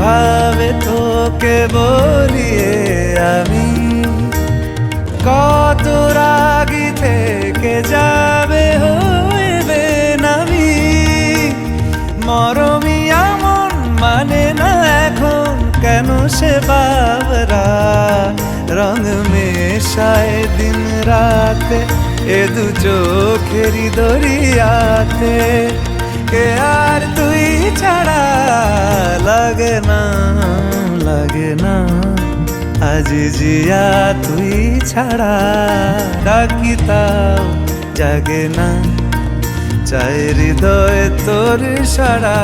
ভাবে তোকে বলিয়ে আমি কত রাগি থেকে যাবে হইবে নামি মরমি এমন মানে না এখন কেন সে বাবরা রং মেশায় দিন রাতে এ দু চোখেরি দরিয়াতে কে আর তুই ছাড়া লাগে না আজ জিয়া তুই ছাড়া ডাকি তাও জাগে না চাই হৃদয় তোর সারা